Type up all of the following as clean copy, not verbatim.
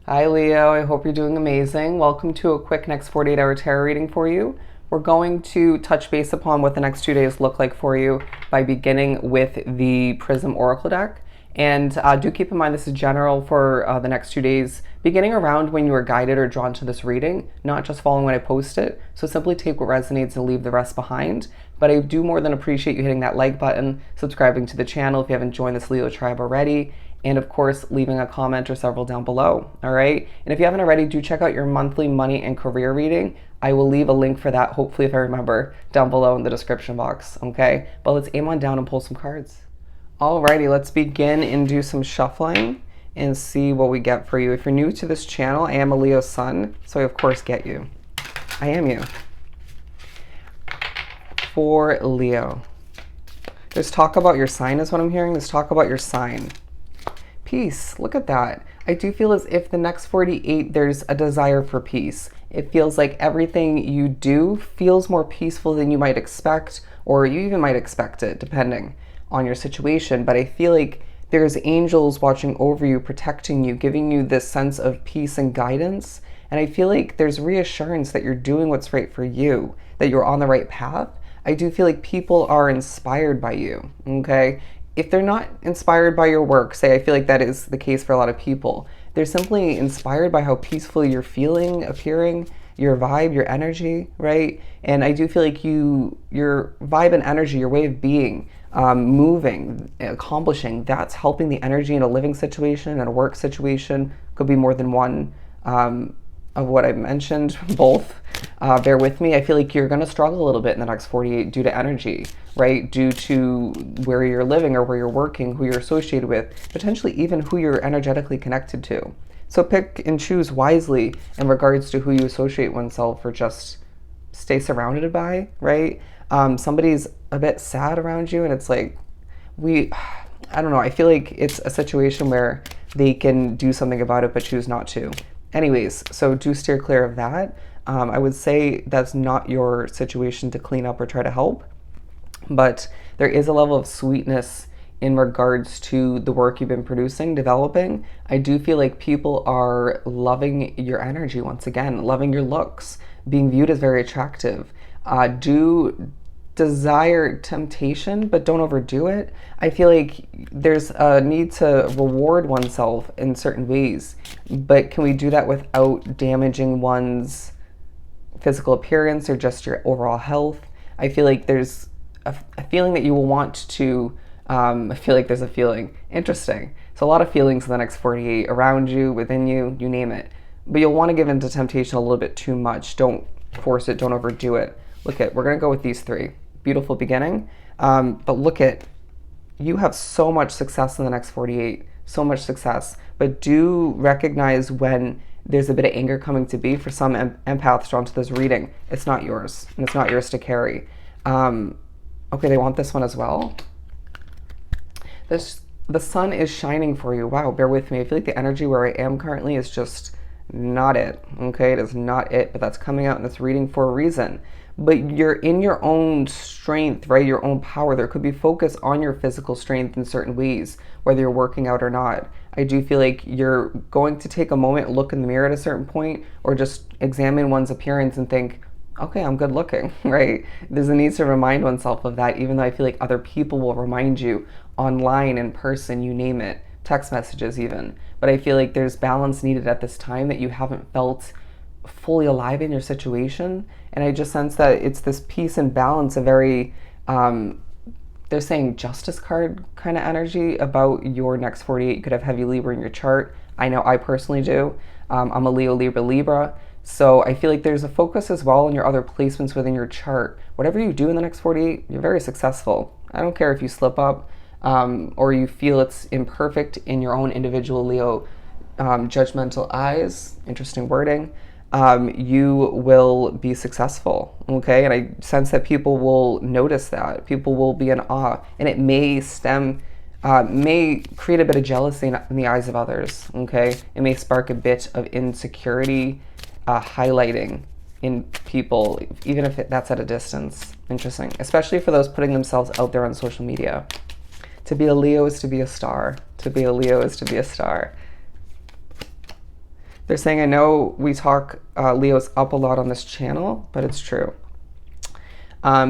Hi Leo, I hope you're doing amazing. Welcome to a quick next 48-hour tarot reading for you. We're going to touch base upon what the next 2 days look like for you by beginning with the Prism Oracle deck. And do keep in mind this is general for the next 2 days, beginning around when you are guided or drawn to this reading, not just following when I post it. So simply take what resonates and leave the rest behind. But I do more than appreciate you hitting that like button, subscribing to the channel if you haven't joined this Leo tribe already, and of course leaving a comment or several down below. All right, and if you haven't already, do check out your monthly money and career reading. I will leave a link for that, hopefully if I remember, down below in the description box. Okay, but let's aim on down and pull some cards. Alrighty, let's begin and do some shuffling and see what we get for you. If you're new to this channel, I am a Leo sun, so I of course get you. I am you. For Leo, there's talk about your sign is what I'm hearing. There's talk about your sign. Peace. Look at that. I do feel as if the next 48, there's a desire for peace. It feels like everything you do feels more peaceful than you might expect, or you even might expect it, depending on your situation. But I feel like there's angels watching over you, protecting you, giving you this sense of peace and guidance. And I feel like there's reassurance that you're doing what's right for you, that you're on the right path. I do feel like people are inspired by you, okay? If they're not inspired by your work, say, I feel like that is the case for a lot of people, they're simply inspired by how peaceful you're feeling, appearing, your vibe, your energy, right? And I do feel like your vibe and energy, your way of being, moving, accomplishing, that's helping the energy in a living situation and a work situation. Could be more than one of what I mentioned, both. Bear with me. I feel like you're going to struggle a little bit in the next 48 due to energy, right? Due to where you're living or where you're working, who you're associated with, potentially even who you're energetically connected to. So pick and choose wisely in regards to who you associate oneself or just stay surrounded by, right? Somebody's a bit sad around you and it's like, I don't know, I feel like it's a situation where they can do something about it but choose not to. Anyways, so do steer clear of that. I would say that's not your situation to clean up or try to help, but there is a level of sweetness in regards to the work you've been producing, developing. I do feel like people are loving your energy once again, loving your looks, being viewed as very attractive. Do desire temptation, but don't overdo it. I feel like there's a need to reward oneself in certain ways, but can we do that without damaging one's physical appearance or just your overall health? I feel like there's a feeling that you will want to, I feel like there's a feeling. Interesting. So a lot of feelings in the next 48 around you, within you, you name it. But you'll want to give into temptation a little bit too much. Don't force it, don't overdo it. Look at, we're going to go with these three. Beautiful beginning. But look at, you have so much success in the next 48, so much success. But do recognize when there's a bit of anger coming to be for some empaths drawn to this reading. It's not yours, and it's not yours to carry. Okay, they want this one as well. The sun is shining for you. Wow, bear with me. I feel like the energy where I am currently is just not it. Okay, it is not it, but that's coming out in this reading for a reason. But you're in your own strength, right? Your own power. There could be focus on your physical strength in certain ways, whether you're working out or not. I do feel like you're going to take a moment, look in the mirror at a certain point, or just examine one's appearance and think, okay, I'm good looking, right? There's a need to remind oneself of that, even though I feel like other people will remind you online, in person, you name it, text messages even. But I feel like there's balance needed at this time that you haven't felt fully alive in your situation. And I just sense that it's this peace and balance, a very, they're saying justice card kind of energy about your next 48. You could have heavy Libra in your chart. I know I personally do. I'm a Leo, Libra, Libra. So I feel like there's a focus as well on your other placements within your chart. Whatever you do in the next 48, you're very successful. I don't care if you slip up or you feel it's imperfect in your own individual Leo judgmental eyes. Interesting wording. You will be successful, okay? And I sense that people will notice that. People will be in awe, and it may may create a bit of jealousy in the eyes of others, okay? It may spark a bit of insecurity, highlighting in people, even if that's at a distance. Interesting, especially for those putting themselves out there on social media. To be a Leo is to be a star. To be a Leo is to be a star. They're saying, I know we talk Leos up a lot on this channel, but it's true.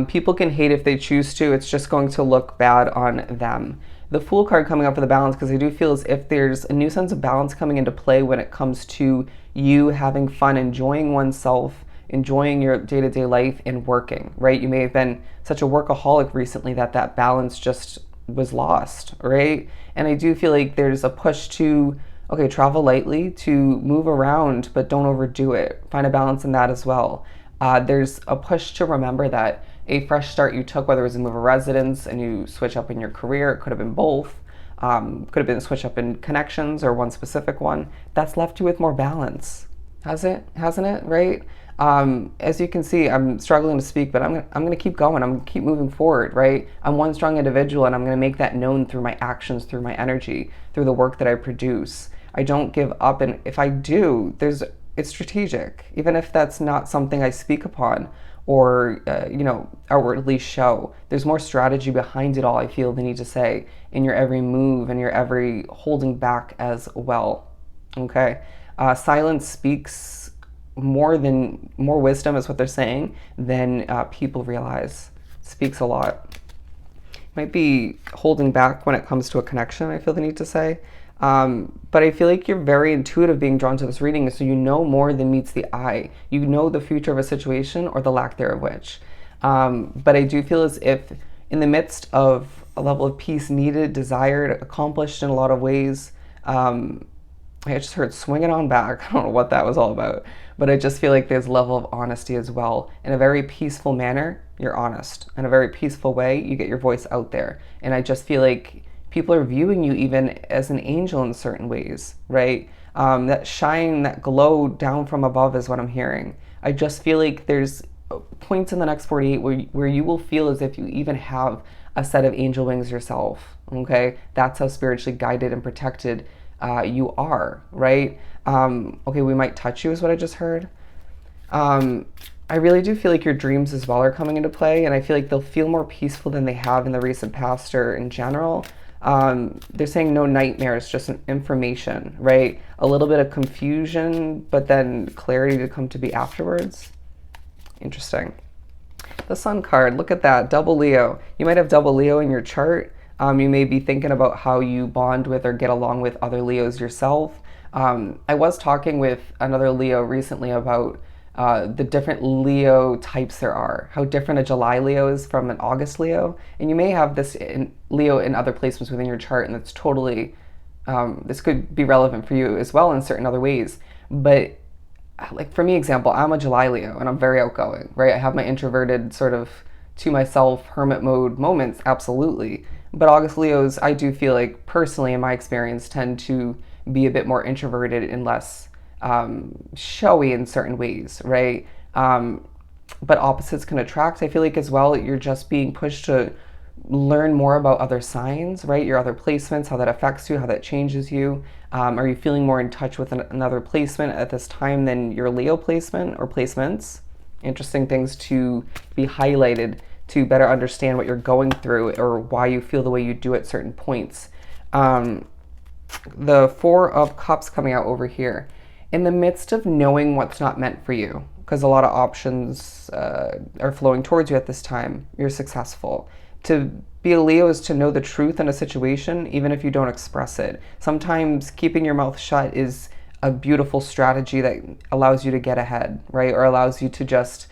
People can hate if they choose to. It's just going to look bad on them. The Fool card coming up for the balance, because I do feel as if there's a new sense of balance coming into play when it comes to you having fun, enjoying oneself, enjoying your day-to-day life and working, right? You may have been such a workaholic recently that that balance just was lost, right? And I do feel like there's a push to, okay, travel lightly, to move around, but don't overdo it. Find a balance in that as well. There's a push to remember that a fresh start you took, whether it was a move of residence and you switch up in your career, it could have been both, could have been a switch up in connections or one specific one, that's left you with more balance. Hasn't it, right? As you can see, I'm struggling to speak, but I'm gonna keep going. I'm gonna keep moving forward, right? I'm one strong individual, and I'm gonna make that known through my actions, through my energy, through the work that I produce. I don't give up, and if I do, it's strategic, even if that's not something I speak upon or outwardly show. There's more strategy behind it all. I feel the need to say in your every move and your every holding back as well. Okay, silence speaks more wisdom is what they're saying than people realize. Speaks a lot. Might be holding back when it comes to a connection, I feel the need to say. But I feel like you're very intuitive being drawn to this reading, so you know more than meets the eye. You know the future of a situation or the lack thereof which. But I do feel as if in the midst of a level of peace needed, desired, accomplished in a lot of ways, I just heard swing it on back. I don't know what that was all about, but I just feel like there's a level of honesty as well. In a very peaceful manner, you're honest. In a very peaceful way, you get your voice out there. And I just feel like people are viewing you even as an angel in certain ways, right? That shine, that glow down from above is what I'm hearing. I just feel like there's points in the next 48 where you will feel as if you even have a set of angel wings yourself, okay? That's how spiritually guided and protected you are, right? Okay, we might touch you is what I just heard. I really do feel like your dreams as well are coming into play, and I feel like they'll feel more peaceful than they have in the recent past or in general. They're saying no nightmares, just an information, right? A little bit of confusion, but then clarity to come to be afterwards. Interesting. The Sun card, look at that, double Leo. You might have double Leo in your chart. You may be thinking about how you bond with or get along with other Leos yourself. I was talking with another Leo recently about the different Leo types there are, how different a July Leo is from an August Leo. And you may have this Leo in other placements within your chart, and that's totally, this could be relevant for you as well in certain other ways. But like for me, example, I'm a July Leo and I'm very outgoing, right? I have my introverted sort of to myself hermit mode moments, absolutely. But August Leos, I do feel like personally in my experience tend to be a bit more introverted and less showy in certain ways, right? But opposites can attract. I feel like as well, you're just being pushed to learn more about other signs, right? Your other placements, how that affects you, how that changes you. Are you feeling more in touch with another placement at this time than your Leo placement or placements? Interesting things to be highlighted to better understand what you're going through or why you feel the way you do at certain points. The Four of Cups coming out over here. In the midst of knowing what's not meant for you, because a lot of options are flowing towards you at this time, you're successful. To be a Leo is to know the truth in a situation, even if you don't express it. Sometimes keeping your mouth shut is a beautiful strategy that allows you to get ahead, right? Or allows you to just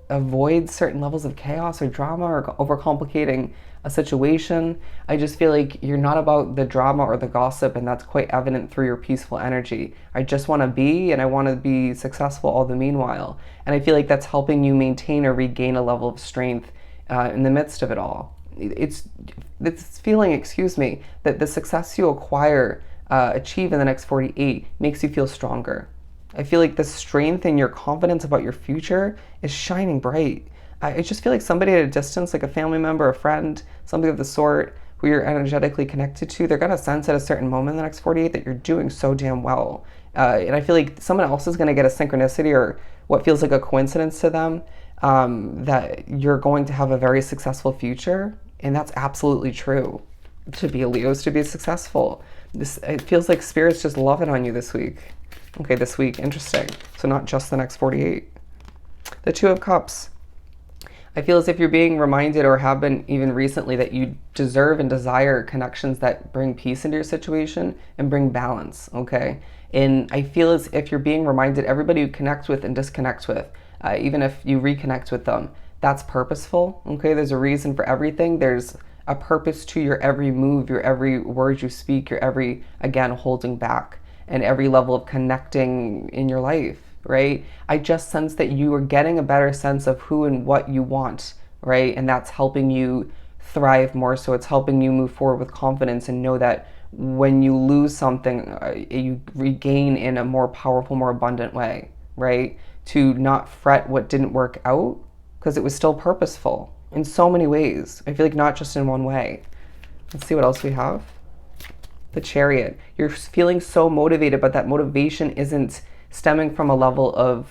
avoid certain levels of chaos or drama or overcomplicating a situation. I just feel like you're not about the drama or the gossip, and that's quite evident through your peaceful energy. I just want to be, and I want to be successful all the meanwhile. And I feel like that's helping you maintain or regain a level of strength in the midst of it all. It's this feeling, that the success you achieve in the next 48 makes you feel stronger. I feel like the strength and your confidence about your future is shining bright. I just feel like somebody at a distance, like a family member, a friend, somebody of the sort who you're energetically connected to, they're going to sense at a certain moment in the next 48 that you're doing so damn well. And I feel like someone else is going to get a synchronicity or what feels like a coincidence to them, that you're going to have a very successful future. And that's absolutely true. To be a Leo is to be successful. It feels like Spirit's just loving on you this week. Okay, this week, interesting. So not just the next 48. The Two of Cups. I feel as if you're being reminded, or have been even recently, that you deserve and desire connections that bring peace into your situation and bring balance, okay? And I feel as if you're being reminded, everybody you connect with and disconnect with, even if you reconnect with them, that's purposeful, okay? There's a reason for everything. There's a purpose to your every move, your every word you speak, your every, again, holding back, and every level of connecting in your life, right? I just sense that you are getting a better sense of who and what you want, right? And that's helping you thrive more. So it's helping you move forward with confidence and know that when you lose something, you regain in a more powerful, more abundant way, right? To not fret what didn't work out, because it was still purposeful in so many ways. I feel like not just in one way. Let's see what else we have. The Chariot. You're feeling so motivated, but that motivation isn't stemming from a level of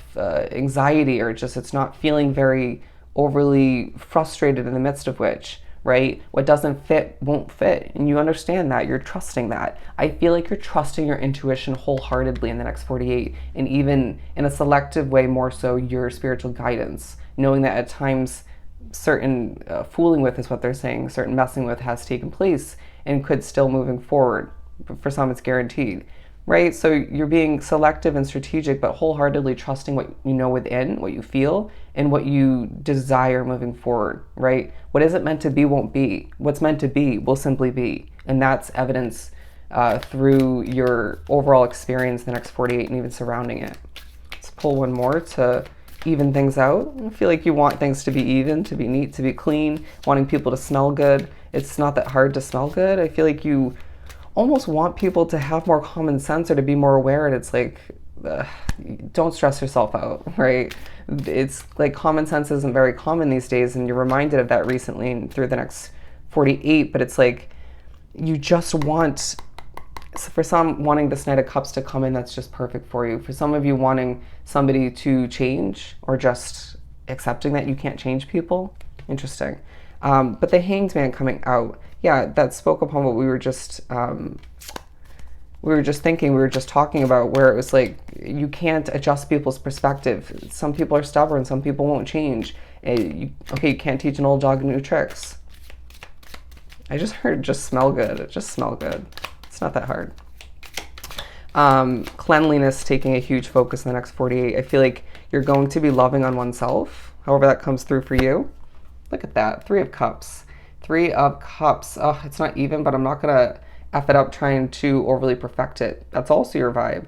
anxiety, or just it's not feeling very overly frustrated, in the midst of which, right? What doesn't fit won't fit. And you understand that. You're trusting that. I feel like you're trusting your intuition wholeheartedly in the next 48, and even in a selective way, more so your spiritual guidance, knowing that at times certain fooling with, is what they're saying, certain messing with has taken place and could still moving forward. For some, it's guaranteed, right? So you're being selective and strategic, but wholeheartedly trusting what you know within, what you feel, and what you desire moving forward, right? What isn't meant to be won't be. What's meant to be will simply be. And that's evidence through your overall experience the next 48 and even surrounding it. Let's pull one more to even things out. I feel like you want things to be even, to be neat, to be clean, wanting people to smell good. It's not that hard to smell good. I feel like you almost want people to have more common sense or to be more aware, and it's like, don't stress yourself out, right? It's like common sense isn't very common these days, and you're reminded of that recently and through the next 48, but it's like you just want, for some, wanting this Knight of Cups to come in, that's just perfect for you. For some of you, wanting somebody to change, or just accepting that you can't change people. Interesting. But the Hanged Man coming out, yeah, that spoke upon what we were just thinking, we were just talking about, where it was like, you can't adjust people's perspective. Some people are stubborn, some people won't change. You can't teach an old dog new tricks. I just heard just smell good. Just smell good. It's not that hard. Cleanliness taking a huge focus in the next 48. I feel like you're going to be loving on oneself, however that comes through for you. Look at that, 3 of Cups. 3 of Cups. Oh, it's not even, but I'm not gonna F it up trying to overly perfect it. That's also your vibe,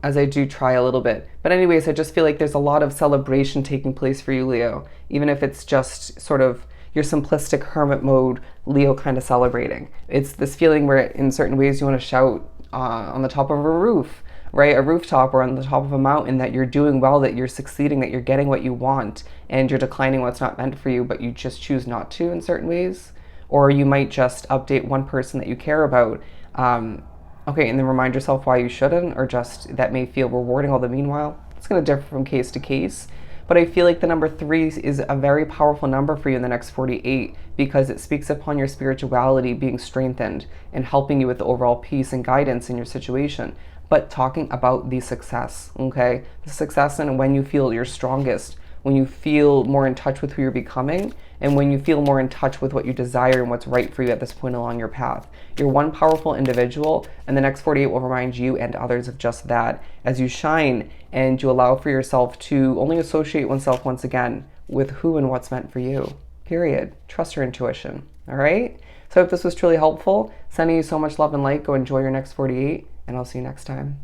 as I do try a little bit. But anyways, I just feel like there's a lot of celebration taking place for you, Leo, even if it's just sort of your simplistic hermit mode, Leo kind of celebrating. It's this feeling where in certain ways you want to shout on the top of a roof, right? A rooftop, or on the top of a mountain, that you're doing well, that you're succeeding, that you're getting what you want, and you're declining what's not meant for you, but you just choose not to in certain ways. Or you might just update one person that you care about, and then remind yourself why you shouldn't, or just that may feel rewarding all the meanwhile. It's going to differ from case to case. But I feel like the number 3 is a very powerful number for you in the next 48, because it speaks upon your spirituality being strengthened and helping you with the overall peace and guidance in your situation. But talking about the success, okay? The success and when you feel your strongest, when you feel more in touch with who you're becoming, and when you feel more in touch with what you desire and what's right for you at this point along your path. You're one powerful individual, and the next 48 will remind you and others of just that, as you shine and you allow for yourself to only associate oneself once again with who and what's meant for you. Period. Trust your intuition. All right? So I hope this was truly helpful. Sending you so much love and light. Go enjoy your next 48, and I'll see you next time.